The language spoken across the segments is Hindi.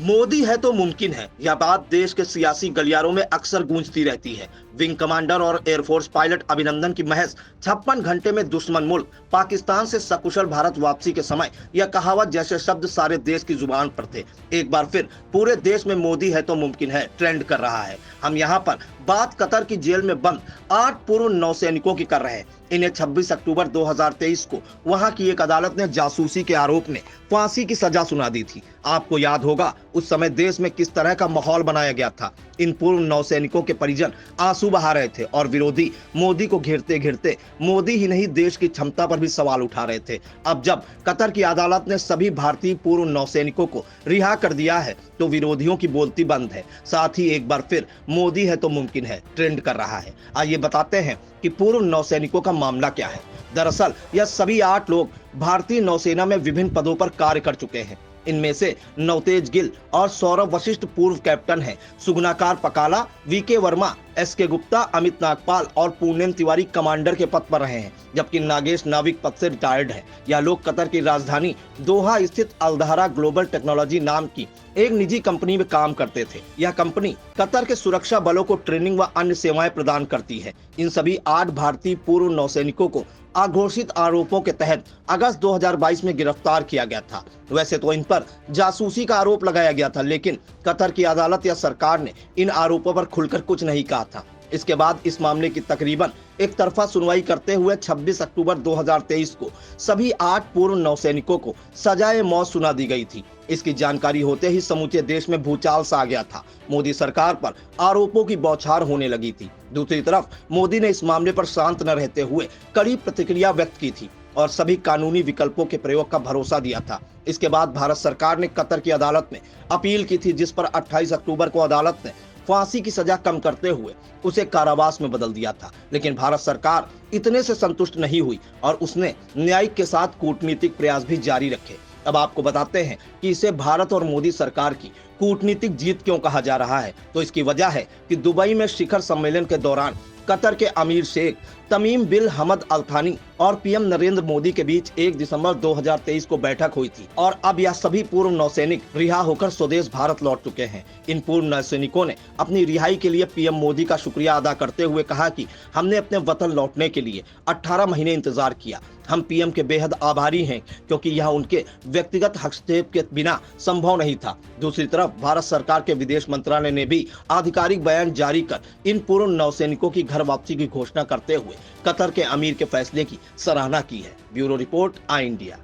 मोदी है तो मुमकिन है, यह बात देश के सियासी गलियारों में अक्सर गूंजती रहती है। विंग कमांडर और एयरफोर्स पायलट अभिनंदन की महज 56 घंटे में दुश्मन मुल्क पाकिस्तान से सकुशल भारत वापसी के समय यह कहावत जैसे शब्द सारे देश की जुबान पर थे। एक बार फिर पूरे देश में मोदी है तो मुमकिन है ट्रेंड कर रहा है। हम यहाँ पर बात कतर की जेल में बंद 8 पूर्व नौसैनिकों की कर रहे हैं। इन्हें 26 अक्टूबर 2023 को वहां की एक अदालत ने जासूसी के आरोप में फांसी की सजा सुना दी थी। आपको याद होगा उस समय देश में किस तरह का माहौल बनाया गया था। इन पूर्व नौसैनिकों के परिजन आंसू बहा रहे थे और विरोधी मोदी को घेरते घेरते मोदी ही नहीं देश की क्षमता पर भी सवाल उठा रहे थे। अब जब कतर की अदालत ने सभी भारतीय पूर्व नौसैनिकों को रिहा कर दिया है तो विरोधियों की बोलती बंद है। साथ ही एक बार फिर मोदी है तो मुमकिन है ट्रेंड कर रहा है। आइए बताते हैं कि पूर्व नौसैनिकों का मामला क्या है। दरअसल यह सभी 8 लोग भारतीय नौसेना में विभिन्न पदों पर कार्य कर चुके हैं। इनमें से नवतेज गिल और सौरभ वशिष्ठ पूर्व कैप्टन हैं। सुगनाकार पकाला, वीके वर्मा, एसके गुप्ता, अमित नागपाल और पूर्णेम तिवारी कमांडर के पद पर रहे हैं, जबकि नागेश नाविक पद से रिटायर्ड हैं। यह लोग कतर की राजधानी दोहा स्थित अल्दहरा ग्लोबल टेक्नोलॉजी नाम की एक निजी कंपनी में काम करते थे। यह कंपनी कतर के सुरक्षा बलों को ट्रेनिंग व अन्य सेवाएं प्रदान करती है। इन सभी 8 भारतीय पूर्व नौसैनिकों को अघोषित आरोपों के तहत अगस्त 2022 में गिरफ्तार किया गया था। वैसे तो इन पर जासूसी का आरोप लगाया गया था, लेकिन कतर की अदालत या सरकार ने इन आरोपों पर खुलकर कुछ नहीं कहा था। इसके बाद इस मामले की तकरीबन एक तरफा सुनवाई करते हुए 26 अक्टूबर 2023 को सभी 8 पूर्व नौसैनिकों को सजाए मौत सुना दी गई थी। इसकी जानकारी होते ही समूचे देश में भूचाल सा आ गया था। मोदी सरकार पर आरोपों की बौछार होने लगी थी। दूसरी तरफ मोदी ने इस मामले पर शांत न रहते हुए कड़ी प्रतिक्रिया व्यक्त की थी और सभी कानूनी विकल्पों के प्रयोग का भरोसा दिया था। इसके बाद भारत सरकार ने कतर की अदालत में अपील की थी, जिस पर 28 अक्टूबर को अदालत ने फांसी की सजा कम करते हुए उसे कारावास में बदल दिया था। लेकिन भारत सरकार इतने से संतुष्ट नहीं हुई और उसने न्यायिक के साथ कूटनीतिक प्रयास भी जारी रखे। अब आपको बताते हैं कि इसे भारत और मोदी सरकार की कूटनीतिक जीत क्यों कहा जा रहा है। तो इसकी वजह है कि दुबई में शिखर सम्मेलन के दौरान कतर के अमीर शेख तमीम बिन हमद अल थानी और पीएम नरेंद्र मोदी के बीच 1 दिसंबर 2023 को बैठक हुई थी और अब यह सभी पूर्व नौसैनिक रिहा होकर स्वदेश भारत लौट चुके हैं। इन पूर्व नौसैनिकों ने अपनी रिहाई के लिए पीएम मोदी का शुक्रिया अदा करते हुए कहा कि हमने अपने वतन लौटने के लिए 18 महीने इंतजार किया। हम पीएम के बेहद आभारी हैं क्योंकि यह उनके व्यक्तिगत हस्तक्षेप के बिना संभव नहीं था। दूसरी तरफ भारत सरकार के विदेश मंत्रालय ने भी आधिकारिक बयान जारी कर इन पूर्व नौसैनिकों की घर वापसी की घोषणा करते हुए कतर के अमीर के फैसले की सराहना की है। ब्यूरो रिपोर्ट, आई इंडिया।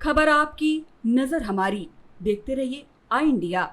खबर आपकी, नजर हमारी। देखते रहिए आई इंडिया।